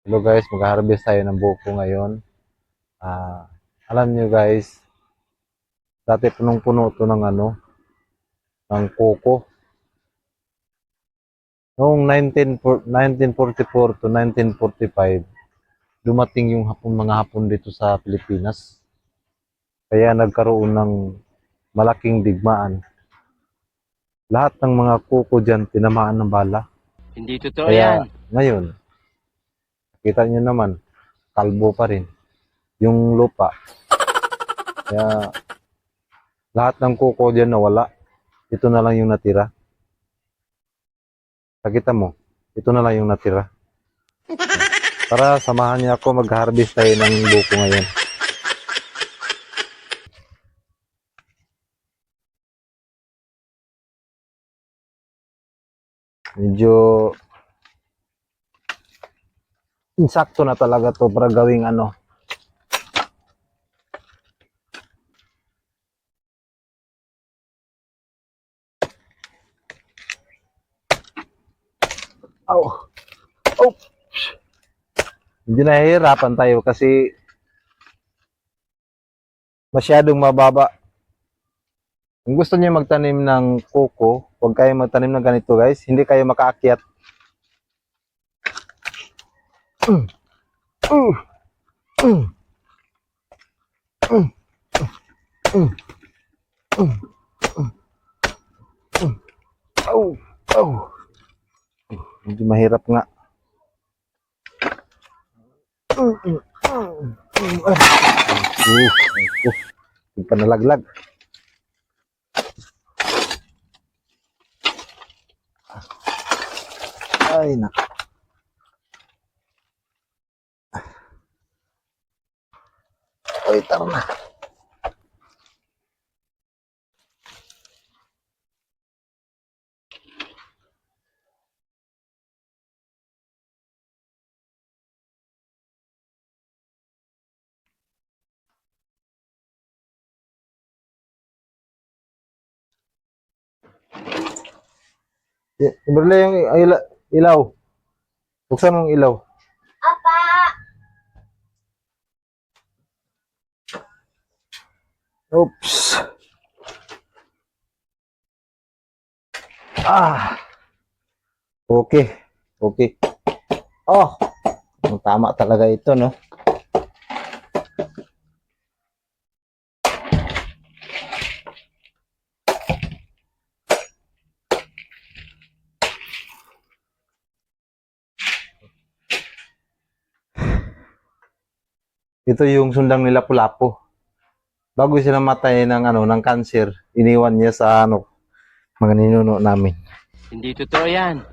Hello guys, mag-harvest tayo ng buko ngayon. Ah, alam niyo guys, dati punong-puno to ng ng coco. Noong 1944 to 1945, dumating yung mga Hapon dito sa Pilipinas. Kaya nagkaroon ng malaking digmaan. Lahat ng mga coco diyan tinamaan ng bala. Hindi totoo Kaya yan. ngayon, kita niyo naman, kalbo pa rin yung lupa. Kaya lahat ng coco diyan nawala. Ito na lang yung natira. Nakita mo, ito na lang yung natira. Tara, samahan niyo ako mag-harvest tayo ng buko ngayon. Medyo insakto na talaga to para gawing Oh, oh. Medyo nahihirapan tayo kasi masyadong mababa. Kung gusto niyo magtanim ng coco, huwag kayo magtanim ng ganito guys. Hindi kayo makaakyat. Oh, oh. Medyo mahirap nga. Hindi pa nalaglag. Ay, nak. Ay, tara na. Ibrale yung ilaw. Buksan mong ilaw. Apa? Oops. Okay. Okay. Oh, tama talaga ito, no? Ito yung sundang nila Lapu-Lapu. Bago siya namatay ng cancer, iniwan niya sa mga ninuno namin. Hindi totoo yan.